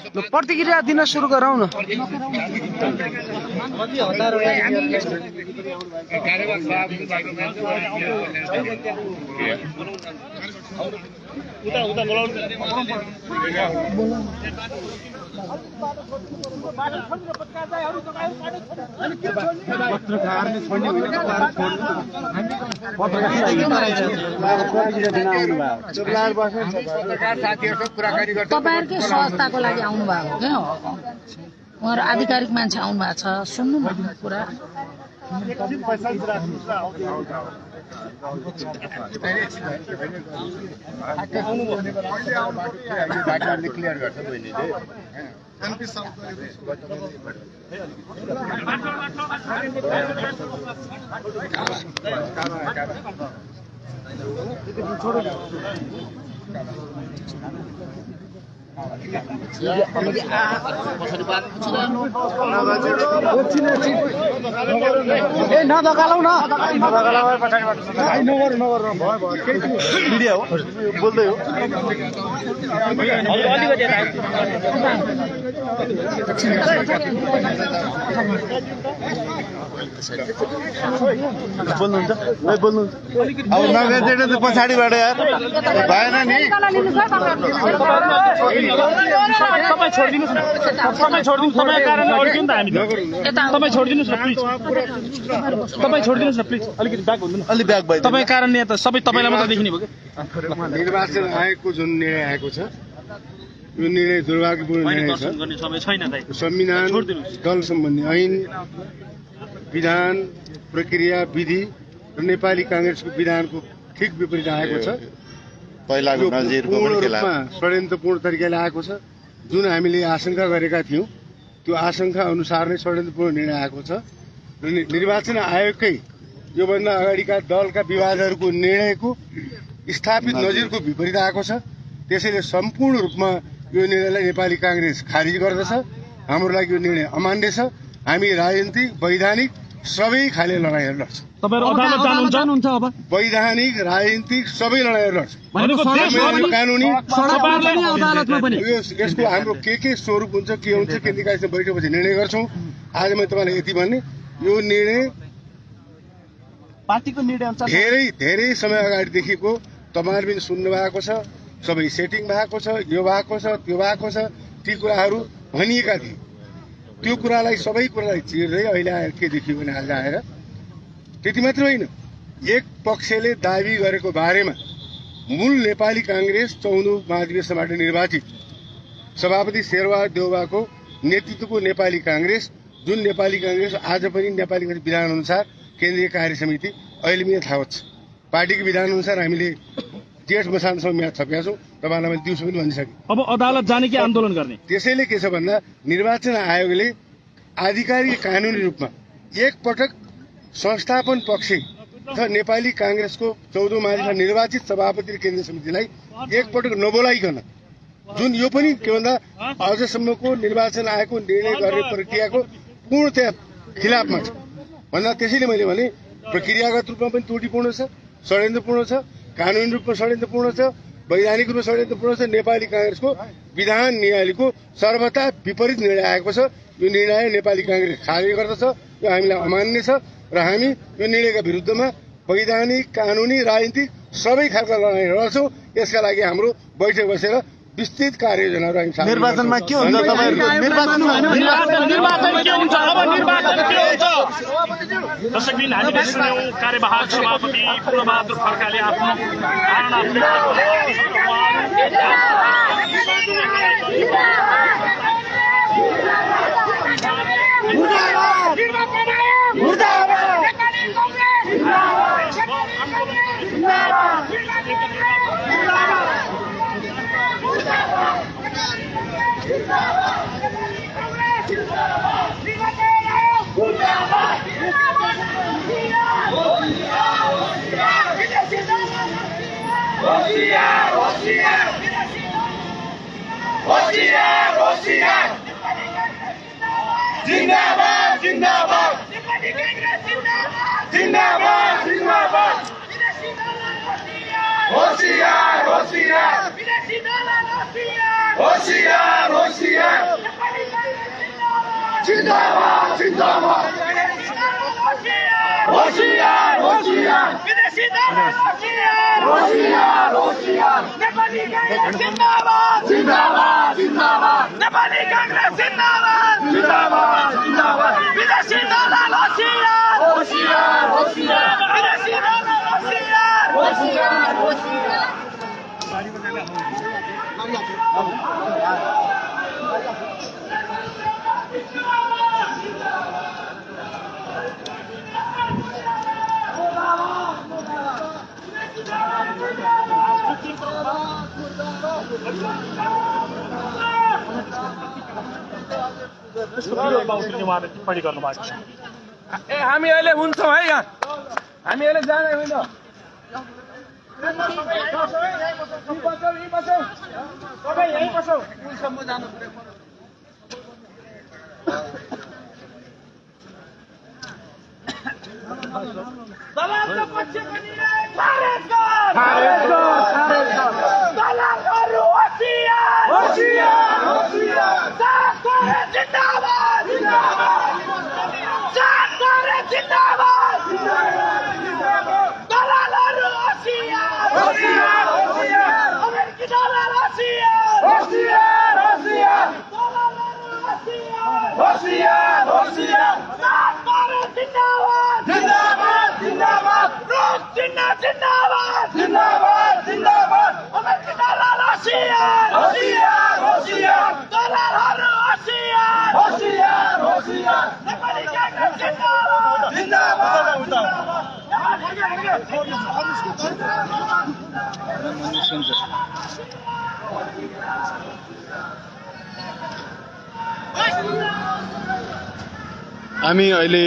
प्रतिक्रिया दिन सुरु गरौँ न। तपाईहरुकै सहजताको लागि आउनु भएको के हो उहाँहरु आधिकारिक मान्छे आउनु भएको छ सुन्नु न कुरा क्लियर गर्छ बहिनीले नदगालौ न भिडियो हो बोल्दै हो बोल्नुहुन्छ अब नगर्दैन त पछाडिबाट यार भएन नि तपाईं छोडिदिनुस् न तपाईँ कारण अलिकति त हामी तपाईँ छोडिदिनुस् न प्लिज तपाईँ छोडिदिनुस् न प्लिज अलिकति ब्याक हुनु न अलि ब्याक भयो तपाईँ कारण यहाँ त सबै तपाईँलाई मात्र देखिने भयो कि निर्वाचन आयोगको जुन निर्णय आएको छ यो निर्णय दुर्भाग्यपूर्ण निर्णय छ संविधान दल सम्बन्धी ऐन विधान प्रक्रिया विधि र नेपाली कांग्रेसको विधानको ठिक विपरीत आएको छ पहिलाको नजिरको पनि खिलाफ षड्यन्त्रपूर्ण तरिकाले आएको छ जुन हामीले आशंका गरेका थियौं त्यो आशंका अनुसार नै षड्यन्त्रपूर्ण निर्णय आएको छ र निर्वाचन आयोगकै योभन्दा अगाडिका दलका विवादहरूको निर्णयको स्थापित नजिरको विपरीत आएको छ त्यसैले सम्पूर्ण रूपमा यो निर्णयलाई नेपाली कांग्रेस खारिज गर्दछ हाम्रो लागि यो निर्णय अमान्य छ हामी राजनीतिक वैधानिक सबै खाले लडाईहरू लड्छौं तपाईहरु अदालत जानुहुन्छ अब वैधानिक राजनीतिक सबै लडाईहरू लड्छौं कानुनी अदालतमा पनि यसको हाम्रो के स्वरूप हुन्छ के हुन्छ केन्द्रीय कायदामा बैठकपछि निर्णय गर्छौं आज म तपाईलाई यति भन्ने यो निर्णय पार्टीको निर्णय अनुसार धेरै समय अगाडिदेखिको तपाईहरु पनि सुन्नु भएको छ सबै सेटिङ भएको छ यो भएको छ त्यो भएको छ ती कुराहरू भनिएका थिए त्यो कुरालाई सबै कुरालाई चिर्दै अहिले आएर के देखियो भने आज आएर त्यति मात्र होइन एक पक्षले दाबी गरेको बारेमा मूल नेपाली कांग्रेस 14औं महाधिवेशनबाट निर्वाचित सभापति शेरबहादुर देउवाको नेतृत्वको नेपाली कांग्रेस जुन नेपाली कांग्रेस आज पनि नेपाली कांग्रेस विधान अनुसार केन्द्रीय कार्य समिति अहिले पनि यथावत छ पार्टीको विधान अनुसार हामीले जेठ मसानसम्म म्याद छपेका छौं तपाईलाई मैले दिउँसो पनि भनिसकेँ अब अदालत जाने कि आन्दोलन गर्ने त्यसैले के छ भन्दा निर्वाचन आयोगले आधिकारिक कानूनी रूपमा एक पटक संस्थापन पक्ष तथा नेपाली कांग्रेसको 14औं महाधिवेशनमा निर्वाचित सभापति र केन्द्रीय समितिलाई एक पटक नबोलाइकन जुन यो पनि के भन्दा अझसम्मको निर्वाचन आयोगको निर्णय गर्ने प्रक्रियाको पूर्णतया खिलाफमा छ भन्दा त्यसैले मैले भने प्रक्रियागत रूपमा पनि त्रुटिपूर्ण छ षड्यन्त्रपूर्ण छ कानूनी रूपमा षड्यन्त्रपूर्ण छ वैधानिक रूपमा षड्यन्त्रपूर्ण छ नेपाली कांग्रेसको विधान न्यायालयको सर्वथा विपरीत निर्णय आएको छ यो निर्णय नेपाली कांग्रेस खारिज गर्दछ यो हामीलाई अमान्य छ र हामी यो निर्णयका विरुद्धमा वैधानिक कानूनी राजनीतिक सबै खालका लडाईँ लड्छौं यसका लागि हाम्रो बैठक बसेर विस्तृत कार्ययोजनाहरू हामी निर्वाचनमा के हुन्छ तपाईहरुको निर्वाचन के हुन्छ अब निर्वाचन के हुन्छ दर्शक दिन हामीले सुन्यौं कार्यवाहक सभापति पूर्णबहादुर खड्काले आफ्नो जिंदाबाद जिंदाबाद जिंदाबाद जिंदाबाद होशियार होशियार होशियार होशियार टिप्पणी गर्नु भएको छ। हामी अहिले हुन्छौँ है यहाँ, हामी अहिले जाने होइन। हामी अहिले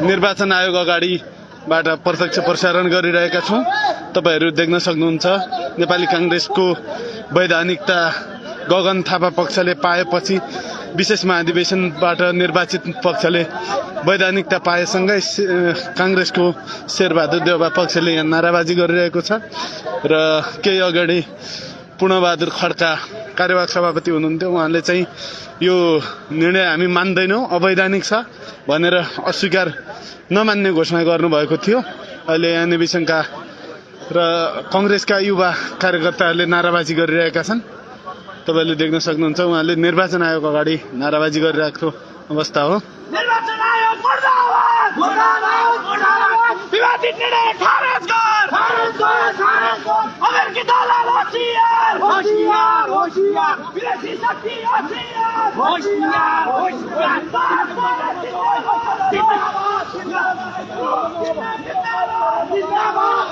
निर्वाचन आयोग अगाडिबाट प्रत्यक्ष प्रसारण गरिरहेका छौँ। तपाईहरू देख्न सक्नुहुन्छ नेपाली कांग्रेसको वैधानिकता गगन थापा पक्षले पाएपछि विशेष महाधिवेशनबाट निर्वाचित पक्षले वैधानिकता पाएसँगै कांग्रेसको शेरबहादुर देउवा पक्षले यहाँ नाराबाजी गरिरहेको छ र केही अगाडि पूर्णबहादुर खड्का कार्यवाहक सभापति हुनुहुन्थ्यो, उहाँले चाहिँ यो निर्णय हामी मान्दैनौँ, अवैधानिक छ भनेर अस्वीकार नमान्ने घोषणा गर्नुभएको थियो। अहिले यहाँ नेविसङ्घका र कांग्रेसका युवा कार्यकर्ताहरूले नाराबाजी गरिरहेका छन्। तपाईले देख्न सक्नुहुन्छ उहाँले निर्वाचन आयोग अगाडि नाराबाजी गरिरहेको अवस्था हो। निर्वाचन आयोग मुर्दाबाद मुर्दाबाद मुर्दाबाद विवादित निर्णय खारेज कर खारेज कर खारेज कर अमेरिकी दलाल होशियार होशियार होशियार विदेशी शक्ति होशियार होशियार होशियार जिंदाबाद जिंदाबाद जिंदाबाद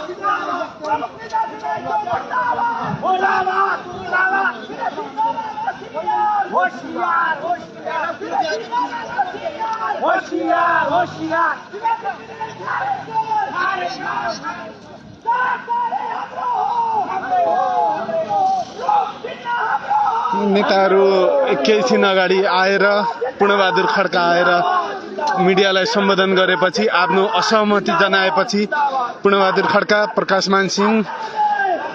मुर्दाबाद मुर्दाबाद होशियार होशियार होशियार होशियार नेताहरू एकैछिन अगाडि आएर पूर्णबहादुर खड्का आएर मिडियालाई सम्बोधन गरेपछि आफ्नो असहमति जनाएपछि पूर्णबहादुर खड्का, प्रकाशमान सिंह,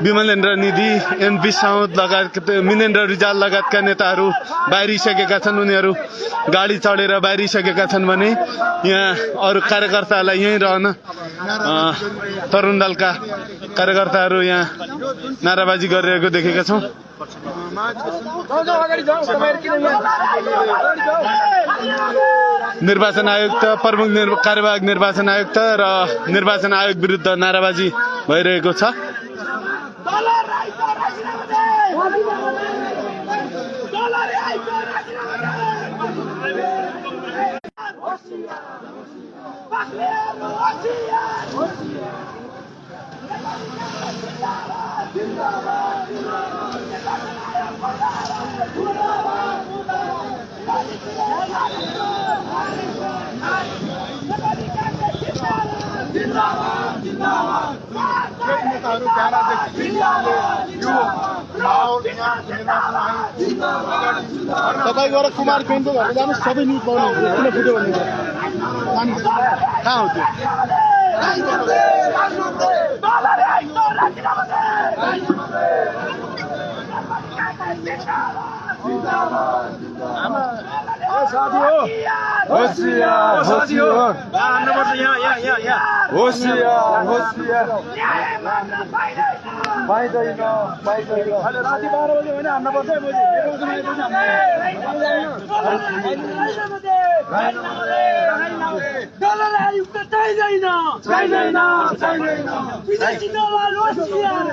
विमलेन्द्र निधि, एनपी साउद लगायत मिनेन्द्र रिजाल लगायतका नेताहरू बाहिरिसकेका छन्। उनीहरू गाडी चढेर बाहिरिसकेका छन् भने यहाँ अरू कार्यकर्ताहरूलाई यहीँ रहन तरुण दलका कार्यकर्ताहरू यहाँ नाराबाजी गरिरहेको देखेका छौँ। निर्वाचन आयुक्त, प्रमुख कार्यवाहक निर्वाचन आयुक्त र निर्वाचन आयोग विरुद्ध नाराबाजी भइरहेको छ। तपाईँ गएर कुमार पेन्टको घरमा जानुहोस्, सबै न्युज पाउनुहुन्छ। किन फुट्यो भन्ने कहाँ हो त्यो? साथी हो होशियार साथी हो हान्नुपर्छ यहाँ होशियार होशियार पाइँदैन अहिले राति 12 बजे होइन हान्नुपर्छ है डलर आयुक्त चाहिँदैन विदेशी दलाल होशियार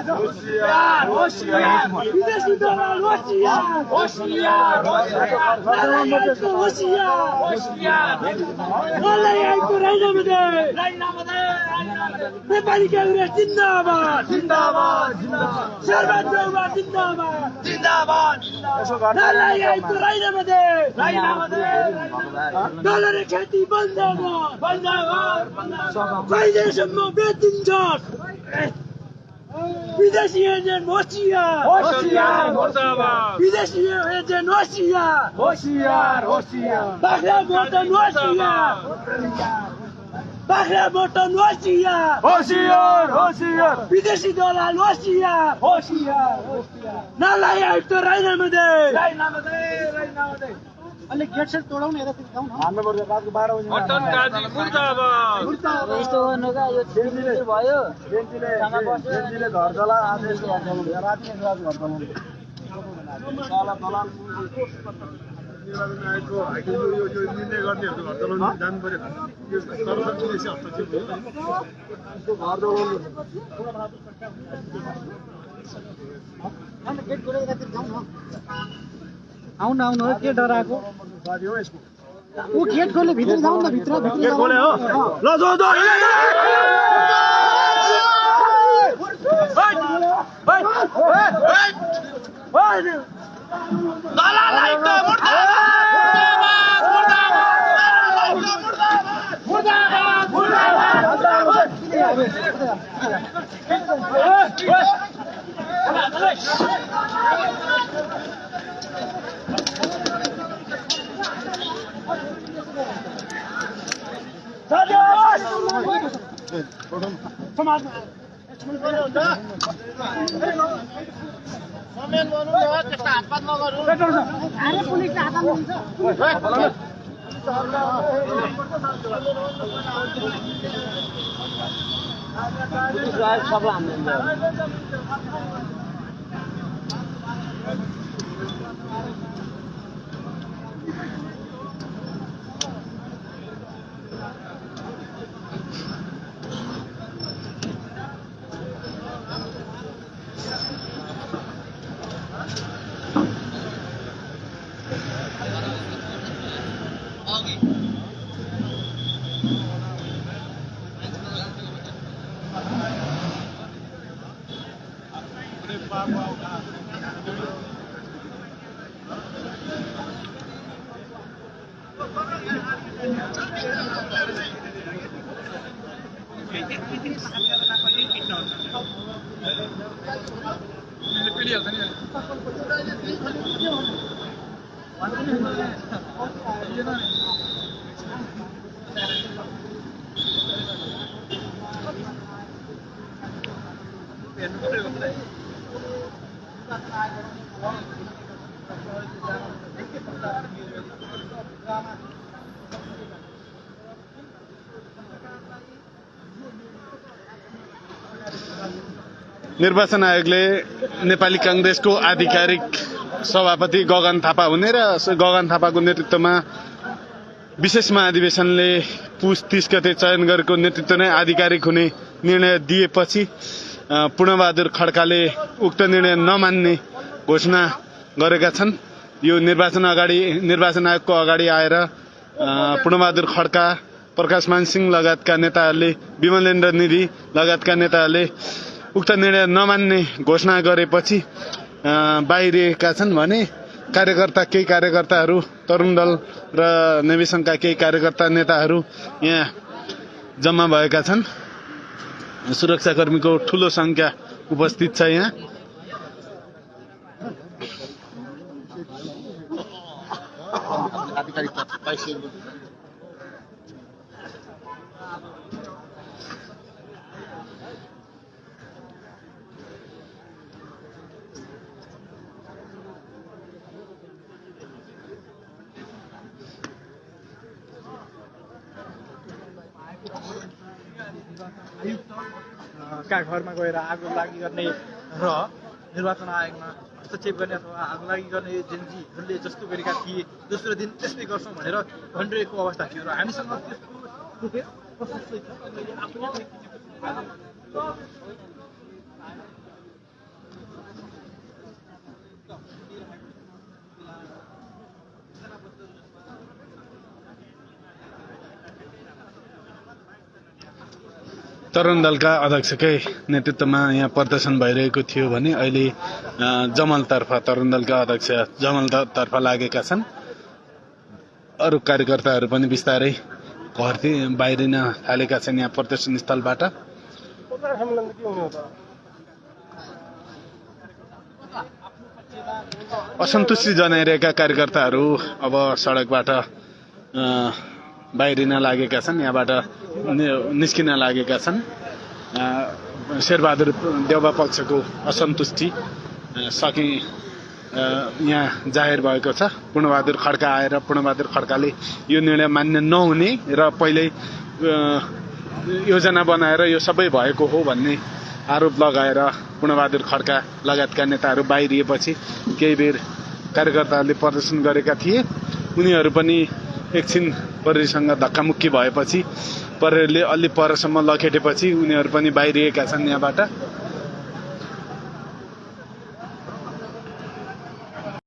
विदेशी दलाल होशियार डलर आयुक्त राजीनामा दे नेपाली कांग्रेस जिन्दाबाद शरबत देउवा जिन्दाबाद डलर आयुक्त राजीनामा दे डलर खेती बन्द कहिलेसम्म बेचिन्छ विदेशी एजेन्ट होशियार विदेशी एजेन्ट होशियार बाख्रा बटन होशियार विदेशी दलाल होशियार नालाई आयुक्त राजीनामा दे अलि गेट सेट तोडाउन हेर देखाउन हान्नुपर्छ रातको 12 बजे मटन काजी मुर्दाबाद यस्तो गर्नुका यो बेन्चीले भयो बेन्चीले घर चला आदेश राति घर चलाउनु साला दलाल निर्वाचन आयोगको यो निर्णय गर्नेहरुको घर चलाउनु जानु पर्यो यो सरकारको देश हस्तक्षेप हो यो घर चलाउनु गेट खोलेर राति जाउँ न आउनु के डराएको साथी हो यसको ऊ गेट खोले भित्र जाउँ न भित्र गेट खोले हो ल जो दलालाई त निर्वाचन आयोगले नेपाली कांग्रेसको आधिकारिक सभापति गगन थापा हुने र गगन थापाको नेतृत्वमा विशेष महाधिवेशनले पुस 30 गते चयन गरेको नेतृत्व नै आधिकारिक हुने निर्णय दिएपछि पूर्णबहादुर खड्काले उक्त निर्णय नमान्ने घोषणा गरेका छन्। यो निर्वाचन आयोगको अगाडि आएर पूर्णबहादुर खड्का, प्रकाशमान सिंह लगायतका नेताहरूले, विमलेन्द्र निधि लगायतका नेताहरूले उक्त निर्णय नमान्ने घोषणा गरेपछि बाहिरिएका छन् भने केही कार्यकर्ताहरू, तरुण दल र नेवी संघका केही कार्यकर्ता नेताहरू यहाँ जम्मा भएका छन्। सुरक्षाकर्मीको ठूलो संख्या उपस्थित छ यहाँ। आयुक्तका घरमा गएर आगो लागि गर्ने र निर्वाचन आयोगमा हस्तक्षेप गर्ने अथवा आगो लागि गर्ने एजेन्सीहरूले जस्तो गरेका थिए दोस्रो दिन त्यस्तै गर्छौँ भनेर भनिरहेको अवस्था थियो र हामीसँग तरुण दलका अध्यक्षकै नेतृत्वमा यहाँ प्रदर्शन भइरहेको थियो भने अहिले जमलतर्फ तरुण दलका अध्यक्ष जमलतर्फ लागेका छन्। अरू कार्यकर्ताहरू पनि बिस्तारै घरतिर बाहिरिन थालेका छन् यहाँ प्रदर्शन स्थलबाट। असन्तुष्टि जनाइरहेका कार्यकर्ताहरू अब सडकबाट बाहिरिन लागेका छन्, यहाँबाट निस्किन लागेका छन्। शेरबहादुर देउवा पक्षको असन्तुष्टि यहाँ जाहेर भएको छ। पूर्णबहादुर खड्का आएर पूर्णबहादुर खड्काले यो निर्णय मान्य नहुने र पहिल्यै योजना बनाएर यो सबै भएको हो भन्ने आरोप लगाएर पूर्णबहादुर खड्का लगायतका नेताहरू बाहिरिएपछि केही बेर कार्यकर्ताहरूले प्रदर्शन गरेका थिए। उनीहरू पनि एकछिन प्रहरीसँग धक्कामुक्की भएपछि प्रहरीले अलि परसम्म लखेटेपछि उनीहरू पनि बाहिरिएका छन् यहाँबाट।